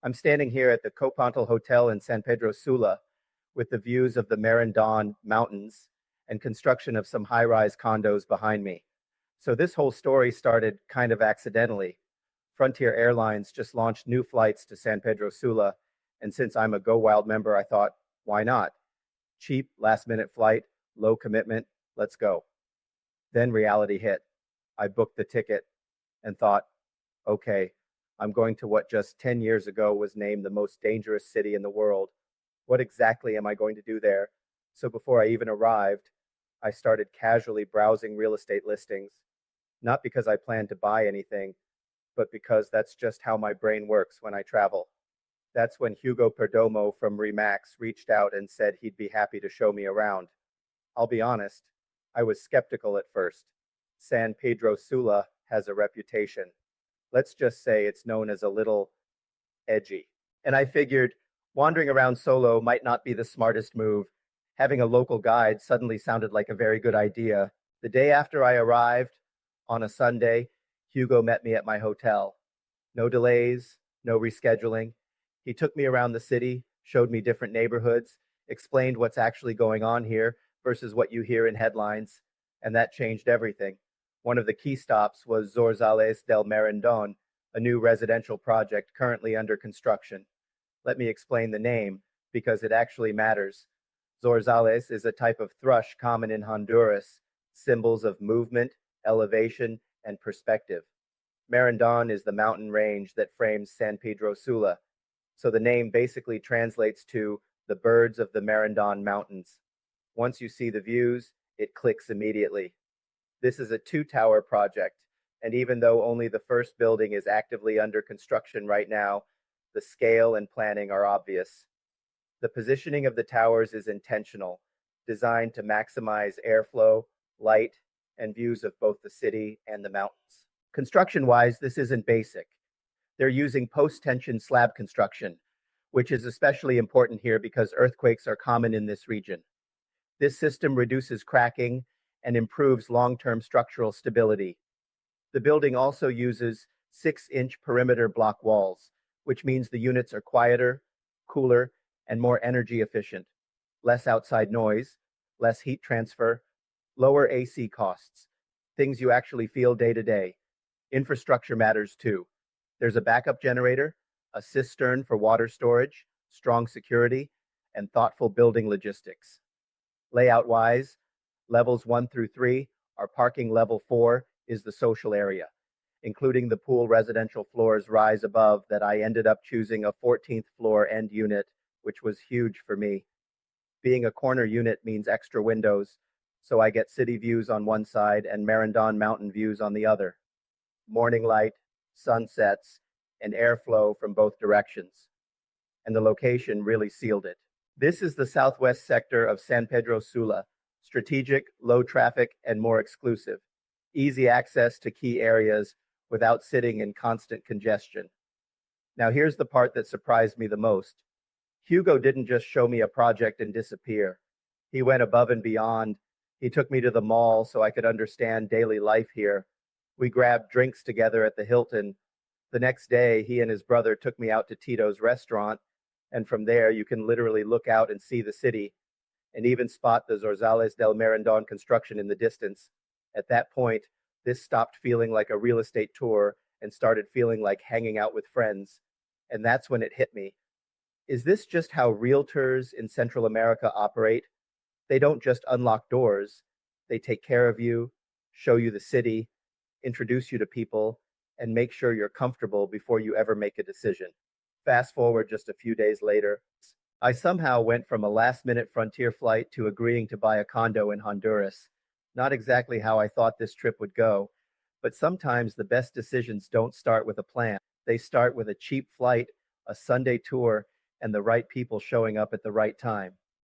I'm standing here at the Copantal Hotel in San Pedro Sula with the views of the Merendón Mountains and construction of some high-rise condos behind me. So this whole story started kind of accidentally. Frontier Airlines just launched new flights to San Pedro Sula, and since I'm a GoWild member, I thought, why not? Cheap, last-minute flight, low commitment, let's go. Then reality hit. I booked the ticket and thought, okay, I'm going to what just 10 years ago was named the most dangerous city in the world. What exactly am I going to do there? So before I even arrived, I started casually browsing real estate listings, not because I planned to buy anything, but because that's just how my brain works when I travel. That's when Hugo Perdomo from Remax reached out and said he'd be happy to show me around. I'll be honest, I was skeptical at first. San Pedro Sula has a reputation. Let's just say it's known as a little edgy. And I figured wandering around solo might not be the smartest move. Having a local guide suddenly sounded like a very good idea. The day after I arrived, on a Sunday, Hugo met me at my hotel. No delays, no rescheduling. He took me around the city, showed me different neighborhoods, explained what's actually going on here versus what you hear in headlines, and that changed everything. One of the key stops was Zorzales del Merendón, a new residential project currently under construction. Let me explain the name, because it actually matters. Zorzales is a type of thrush common in Honduras, symbols of movement, elevation, and perspective. Merendón is the mountain range that frames San Pedro Sula, so the name basically translates to the birds of the Merendón Mountains. Once you see the views, it clicks immediately. This is a two-tower project, and even though only the first building is actively under construction right now, the scale and planning are obvious. The positioning of the towers is intentional, designed to maximize airflow, light, and views of both the city and the mountains. Construction-wise, this isn't basic. They're using post-tension slab construction, which is especially important here because earthquakes are common in this region. This system reduces cracking and improves long-term structural stability. The building also uses 6-inch perimeter block walls, which means the units are quieter, cooler, and more energy efficient. Less outside noise, less heat transfer, lower AC costs, things you actually feel day to day. Infrastructure matters too. There's a backup generator, a cistern for water storage, strong security, and thoughtful building logistics. Layout-wise, levels 1 through 3 are parking. Level 4 is the social area, including the pool. Residential floors rise above that. I ended up choosing a 14th floor end unit, which was huge for me. Being a corner unit means extra windows, so I get city views on one side and Merendón mountain views on the other. Morning light, sunsets, and airflow from both directions. And the location really sealed it. This is the southwest sector of San Pedro Sula, strategic, low traffic, and more exclusive. Easy access to key areas without sitting in constant congestion. Now here's the part that surprised me the most. Hugo didn't just show me a project and disappear. He went above and beyond. He took me to the mall so I could understand daily life here. We grabbed drinks together at the Hilton. The next day, he and his brother took me out to Tito's restaurant, and from there you can literally look out and see the city, and even spot the Zorzales del Merendón construction in the distance. At that point, this stopped feeling like a real estate tour and started feeling like hanging out with friends. And that's when it hit me. Is this just how realtors in Central America operate? They don't just unlock doors. They take care of you, show you the city, introduce you to people, and make sure you're comfortable before you ever make a decision. Fast forward just a few days later, I somehow went from a last-minute Frontier flight to agreeing to buy a condo in Honduras. Not exactly how I thought this trip would go, but sometimes the best decisions don't start with a plan. They start with a cheap flight, a Sunday tour, and the right people showing up at the right time.